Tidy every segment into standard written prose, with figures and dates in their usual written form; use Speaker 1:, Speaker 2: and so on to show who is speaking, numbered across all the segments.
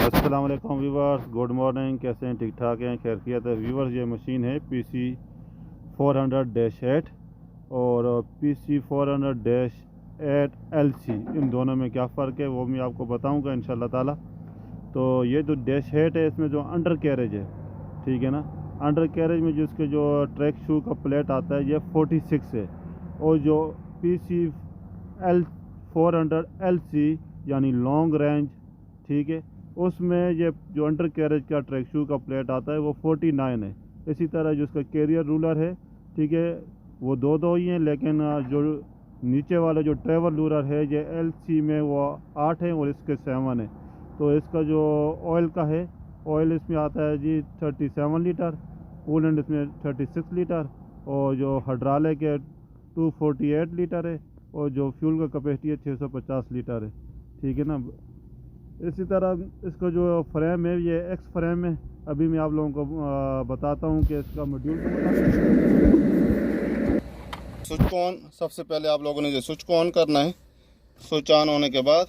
Speaker 1: अस्सलाम वालेकुम viewers, good morning. कैसे हैं? ठीक ठाक हैं? खैरियत है व्यूवर्स। ये मशीन है PC 400-8 और PC 400-8 LC। इन दोनों में क्या फ़र्क है वो मैं आपको बताऊंगा इंशाल्लाह ताला। तो ये जो डैश 8 है इसमें जो अंडर कैरेज है, ठीक है ना, अंडर कैरेज में जिसके जो ट्रैक शू का प्लेट आता है ये 46 है। और जो PC 400 LC यानी लॉन्ग रेंज, ठीक है, उसमें ये जो अंडर कैरेज का ट्रैक शू का प्लेट आता है वो 49 है। इसी तरह जो उसका कैरियर रूलर है, ठीक है, वो दो ही हैं, लेकिन जो नीचे वाला जो ट्रेवल रूलर है ये LC में वो 8 है और इसके 7 है। तो इसका जो ऑयल का है, ऑयल इसमें आता है जी 37 लीटर, कूलेंट इसमें 36 लीटर और जो हाइड्रोलिक है 248 लीटर है और जो फ्यूल का कैपेसिटी है 650 लीटर है, ठीक है ना। इसी तरह इसका जो फ्रेम है ये एक्स फ्रेम है। अभी मैं आप लोगों को बताता हूँ कि इसका मॉड्यूल स्विच को ऑन। सबसे पहले आप लोगों ने जो स्विच को ऑन करना है, स्विच ऑन होने के बाद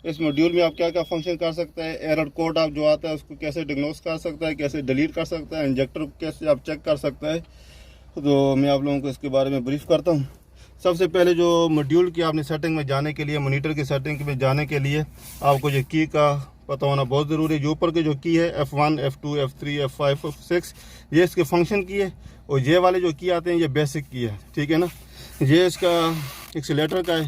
Speaker 1: इस मॉड्यूल में आप क्या क्या फंक्शन कर सकते हैं, एरर कोड आप जो आता है उसको कैसे डिग्नोज कर सकता है, कैसे डिलीट कर सकता है, इंजेक्टर को कैसे आप चेक कर सकते हैं, तो मैं आप लोगों को इसके बारे में ब्रीफ करता हूँ। सबसे पहले जो मॉड्यूल की आपने सेटिंग में जाने के लिए, मॉनिटर की सेटिंग में जाने के लिए आपको जो की का पता होना बहुत ज़रूरी है। जो ऊपर के जो की है F1, F2, F3, F5, F6 ये इसके फंक्शन की है और ये वाले जो की आते हैं ये बेसिक की है, ठीक है ना। ये इसका एक्सीलेटर का है,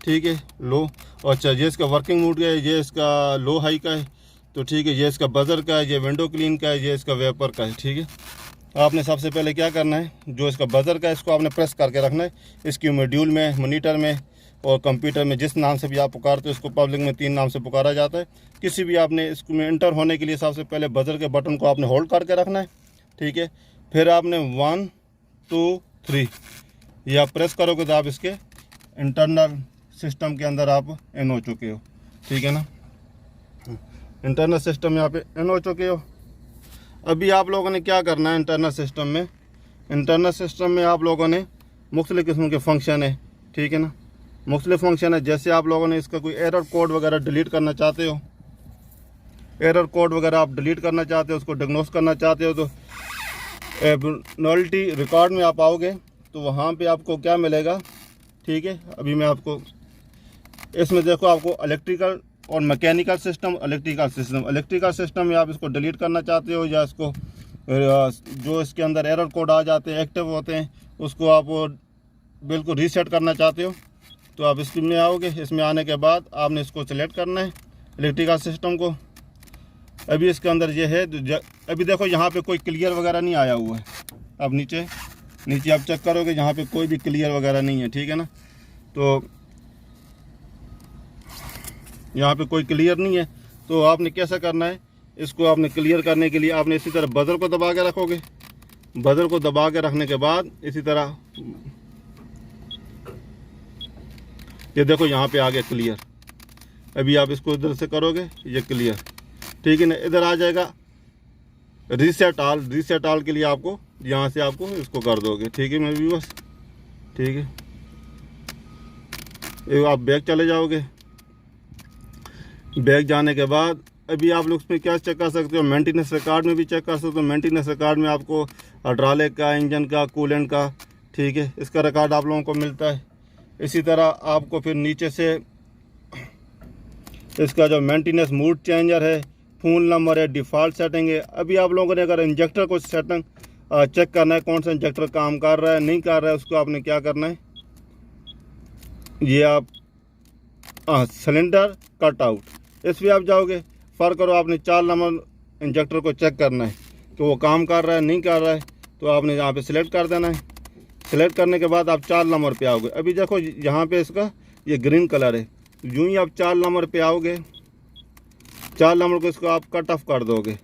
Speaker 1: ठीक है, लो। और अच्छा, ये इसका वर्किंग मोड का है, ये इसका लो हाई का है, तो ठीक है। ये इसका बजर का है, ये विंडो क्लीन का है, ये इसका वेपर का है, ठीक है। आपने सबसे पहले क्या करना है, जो इसका बजर का है इसको आपने प्रेस करके रखना है। इसकी मॉड्यूल में, मॉनिटर में और कंप्यूटर में जिस नाम से भी आप पुकारते हो, इसको पब्लिक में 3 नाम से पुकारा जाता है। किसी भी आपने इसमें एंटर होने के लिए सबसे पहले बजर के बटन को आपने होल्ड करके रखना है, ठीक है। फिर आपने 1 2 3 ये आप प्रेस करोगे तो आप इसके इंटरनल सिस्टम के अंदर आप इन हो चुके हो, ठीक है ना। इंटरनल सिस्टम में आप इन हो चुके हो। अभी आप लोगों ने क्या करना है, इंटरनल सिस्टम में आप लोगों ने मुख्तलिफ़ किस्म के फंक्शन है, ठीक है ना, मुख्तलिफ़ फंक्शन है। जैसे आप लोगों ने इसका कोई एरर कोड वगैरह डिलीट करना चाहते हो, एरर कोड वगैरह आप डिलीट करना चाहते हो, उसको डिग्नोज करना चाहते हो, तो एबनॉर्मलिटी रिकॉर्ड में आप आओगे तो वहाँ पे आपको क्या मिलेगा, ठीक है। अभी मैं आपको इसमें देखो, आपको इलेक्ट्रिकल और मैकेनिकल सिस्टम, इलेक्ट्रिकल सिस्टम में आप इसको डिलीट करना चाहते हो या इसको जो इसके अंदर एरर कोड आ जाते हैं, एक्टिव होते हैं, उसको आप बिल्कुल रीसेट करना चाहते हो तो आप इसमें आओगे। इसमें आने के बाद आपने इसको सिलेक्ट करना है, इलेक्ट्रिकल सिस्टम को। अभी इसके अंदर ये है, अभी देखो यहाँ पे कोई क्लियर वगैरह नहीं आया हुआ है। अब नीचे आप चेक करोगे, यहाँ पे कोई भी क्लियर वगैरह नहीं है, ठीक है ना। तो यहाँ पे कोई क्लियर नहीं है, तो आपने कैसा करना है, इसको आपने क्लियर करने के लिए आपने इसी तरह बजर को दबा के रखोगे। बजर को दबा के रखने के बाद इसी तरह ये देखो यहाँ पे आ गया क्लियर। अभी आप इसको इधर से करोगे, ये क्लियर, ठीक है ना। इधर आ जाएगा रीसेट ऑल के लिए आपको यहाँ से आपको इसको कर दोगे, ठीक है मेरे व्यूअर्स, ठीक है। आप बैक चले जाओगे। बैक जाने के बाद अभी आप लोग उसमें क्या चेक कर सकते हो, मेंटेनेंस रिकॉर्ड में भी चेक कर सकते हो। मेंटेनेंस रिकॉर्ड में आपको हाइड्रोलिक का, इंजन का, कूलेंट का, ठीक है, इसका रिकॉर्ड आप लोगों को मिलता है। इसी तरह आपको फिर नीचे से इसका जो मेंटेनेंस मूड चेंजर है, फोन नंबर है, डिफ़ॉल्ट सेटिंग है। अभी आप लोगों ने अगर इंजेक्टर को सेटिंग चेक करना है, कौन सा इंजेक्टर काम कर रहा है नहीं कर रहा है, उसको आपने क्या करना है, ये आप सिलेंडर कट आउट, इस पर आप जाओगे। फ़र्क करो, आपने 4 नंबर इंजेक्टर को चेक करना है कि वो काम कर रहा है नहीं कर रहा है, तो आपने यहाँ पे सिलेक्ट कर देना है। सिलेक्ट करने के बाद आप 4 नंबर पे आओगे। अभी देखो यहाँ पे इसका ये ग्रीन कलर है, यूँ ही आप 4 नंबर पे आओगे। 4 नंबर को इसको आप कट ऑफ कर दोगे।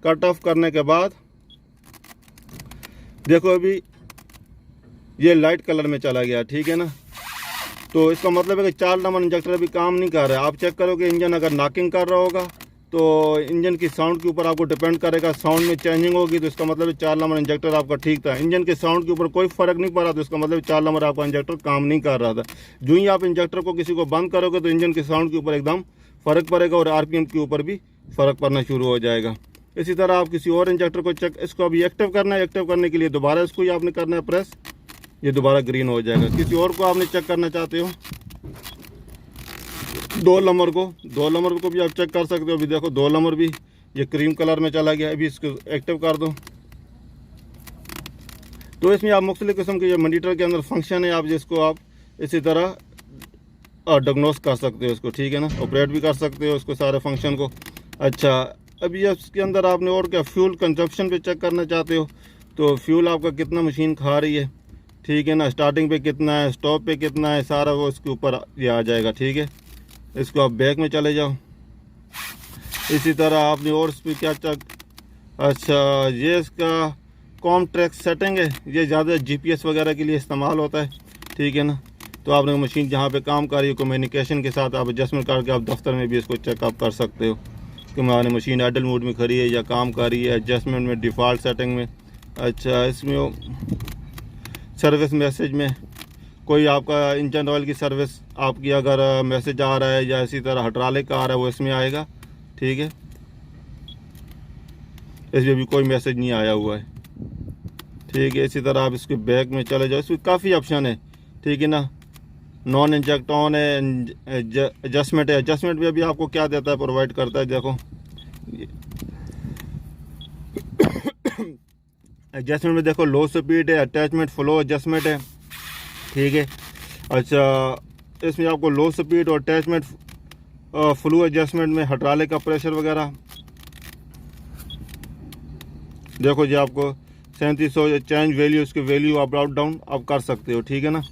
Speaker 1: कट ऑफ करने के बाद देखो अभी ये लाइट कलर में चला गया, ठीक है ना। तो इसका मतलब है कि 4 नंबर इंजेक्टर अभी काम नहीं कर रहा है। आप चेक करोगे, इंजन अगर नॉकिंग कर रहा होगा तो इंजन की साउंड के ऊपर आपको डिपेंड करेगा। साउंड में चेंजिंग होगी तो इसका मतलब 4 नंबर इंजेक्टर आपका ठीक था। इंजन के साउंड के ऊपर कोई फ़र्क नहीं पड़ा तो इसका मतलब 4 नंबर आपका इंजेक्टर काम नहीं कर रहा था। जो ही आप इंजेक्टर को किसी को बंद करोगे तो इंजन के साउंड के ऊपर एकदम फ़र्क पड़ेगा और RPM के ऊपर भी फ़र्क पड़ना शुरू हो जाएगा। इसी तरह आप किसी और इंजेक्टर को चेक, इसको अभी एक्टिव करना है। एक्टिव करने के लिए दोबारा इसको ही आपने करना है प्रेस, ये दोबारा ग्रीन हो जाएगा। किसी और को आपने चेक करना चाहते हो 2 नंबर को भी आप चेक कर सकते हो। अभी देखो 2 नंबर भी ये क्रीम कलर में चला गया। अभी इसको एक्टिव कर दो तो इसमें आप मुख्तलिफ़ किस्म के ये मॉनिटर के अंदर फंक्शन है, आप जिसको आप इसी तरह डायग्नोस कर सकते हो इसको, ठीक है ना, ऑपरेट भी कर सकते हो इसको सारे फंक्शन को। अच्छा, अभी इसके अंदर आपने और क्या फ्यूल कंजप्शन पे चेक करना चाहते हो तो फ्यूल आपका कितना मशीन खा रही है, ठीक है ना, स्टार्टिंग पे कितना है, स्टॉप पे कितना है, सारा वो इसके ऊपर ये आ जाएगा, ठीक है। इसको आप बैक में चले जाओ। इसी तरह आपने और इस पर क्या चेक, अच्छा ये इसका कॉम ट्रैक सेटिंग है, ये ज़्यादा जीपीएस वगैरह के लिए इस्तेमाल होता है, ठीक है ना। तो आपने मशीन जहाँ पे काम कर रही है कम्युनिकेशन के साथ आप एडजस्टमेंट करके आप दफ्तर में भी इसको चेकअप कर सकते हो कि हमारी मशीन आइडल मोड में खड़ी है या काम कर रही है, एडजस्टमेंट में, डिफ़ॉल्ट सेटिंग में। अच्छा, इसमें वो सर्विस मैसेज में कोई आपका इंजन ऑयल की सर्विस आपकी अगर मैसेज आ रहा है या इसी तरह हाइड्रोलिक का आ रहा है वो इसमें आएगा, ठीक है। इसमें भी कोई मैसेज नहीं आया हुआ है, ठीक है। इसी तरह आप इसके बैक में चले जाओ, इसमें काफ़ी ऑप्शन है, ठीक है ना। नॉन इंजेक्ट ऑन है, एडजस्टमेंट है। एडजस्टमेंट में भी आपको क्या देता है, प्रोवाइड करता है, देखो एडजस्टमेंट में देखो लो स्पीड है, अटैचमेंट फ्लो एडजस्टमेंट है, ठीक है। अच्छा, इसमें आपको लो स्पीड और अटैचमेंट फ्लो एडजस्टमेंट में हाइड्रोलिक का प्रेशर वगैरह देखो जी, आपको 3700 चेंज वैल्यू, उसकी वैल्यू आप अप डाउन आप कर सकते हो, ठीक है ना।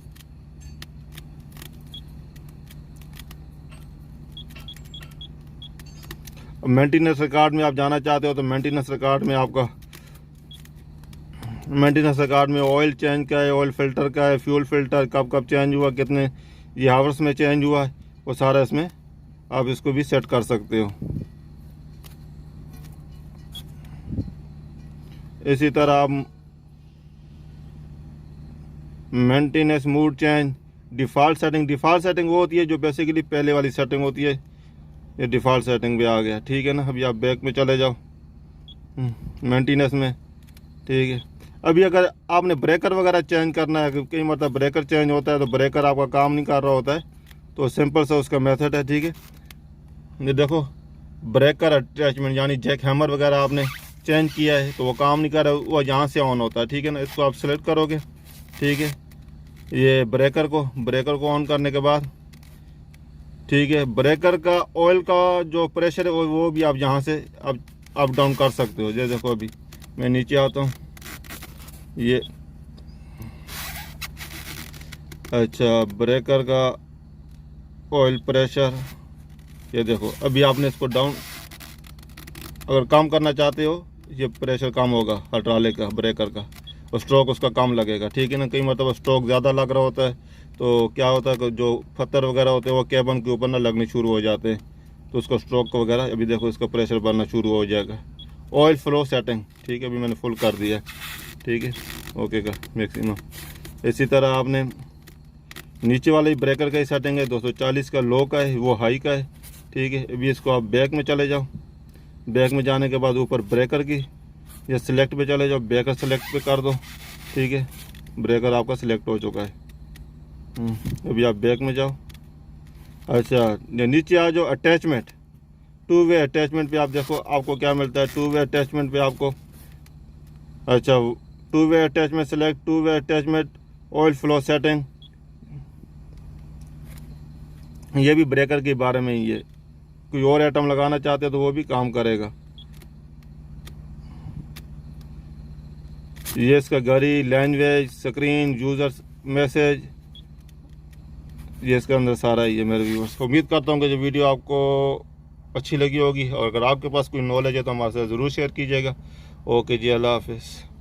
Speaker 1: मेंटेनेंस रिकॉर्ड में आप जाना चाहते हो तो मेंटेनेंस रिकॉर्ड में आपका मेंटेनेंस रिकॉर्ड में ऑयल चेंज का है, ऑयल फिल्टर का है, फ्यूल फिल्टर कब कब चेंज हुआ, कितने ये आवर्स में चेंज हुआ है, वो सारा इसमें आप इसको भी सेट कर सकते हो। इसी तरह आप maintenance mood change, default setting वो होती है जो बेसिकली पहले वाली सेटिंग होती है, ये डिफ़ॉल्ट सेटिंग भी आ गया, ठीक है ना। अभी आप बैक में चले जाओ मेंटेनेंस में, ठीक है। अभी अगर आपने ब्रेकर वगैरह चेंज करना है, कई मतलब ब्रेकर चेंज होता है तो ब्रेकर आपका काम नहीं कर रहा होता है, तो सिंपल सा उसका मेथड है, ठीक है। ये देखो ब्रेकर अटैचमेंट यानी जैक हैमर वगैरह आपने चेंज किया है तो वो काम नहीं कर रहा, वो यहाँ से ऑन होता है, ठीक है ना। इसको आप सेलेक्ट करोगे, ठीक है, ये ब्रेकर को ऑन करने के बाद, ठीक है, ब्रेकर का ऑयल का जो प्रेशर है वो भी आप यहाँ से अप डाउन कर सकते हो। जैसे देखो अभी मैं नीचे आता हूँ, ये अच्छा ब्रेकर का ऑयल प्रेशर, ये देखो अभी आपने इसको डाउन अगर कम करना चाहते हो ये प्रेशर कम होगा हाइड्रोलिक का, ब्रेकर का, और स्ट्रोक उसका कम लगेगा, ठीक है ना। कई मतलब स्ट्रोक ज़्यादा लग रहा होता है तो क्या होता है कि जो पत्थर वगैरह होते हैं वो केबन के ऊपर ना लगने शुरू हो जाते हैं, तो उसका स्ट्रोक वगैरह, अभी देखो इसका प्रेशर बढ़ना शुरू हो जाएगा। ऑयल फ्लो सेटिंग, ठीक है, अभी मैंने फुल कर दिया, ठीक है, ओके का मैक्सिमम। इसी तरह आपने नीचे वाले ब्रेकर का ही सेटिंग है, 240 का लो का है, वो हाई का है, ठीक है। अभी इसको आप बैक में चले जाओ। बैक में जाने के बाद ऊपर ब्रेकर की या सिलेक्ट पे चले जाओ, ब्रेकर सेलेक्ट पे कर दो, ठीक है, ब्रेकर आपका सिलेक्ट हो चुका है। अभी आप बैक में जाओ। अच्छा, नीचे आ जाओ अटैचमेंट, 2 वे अटैचमेंट पे आप देखो आपको क्या मिलता है। 2 वे अटैचमेंट पे आपको, अच्छा 2 वे अटैचमेंट सेलेक्ट, 2 वे अटैचमेंट ऑयल फ्लो सेटिंग, ये भी ब्रेकर के बारे में ही है। कोई और आइटम लगाना चाहते हो तो वो भी काम करेगा। ये इसका घड़ी, लैंग्वेज, स्क्रीन, यूज़र मैसेज, ये इसके अंदर सारा ही है। मेरे व्यूअर्स, उम्मीद करता हूँ कि जो वीडियो आपको अच्छी लगी होगी, और अगर आपके पास कोई नॉलेज है तो हमारे साथ ज़रूर शेयर कीजिएगा। ओके जी, अल्लाह हाफिज़।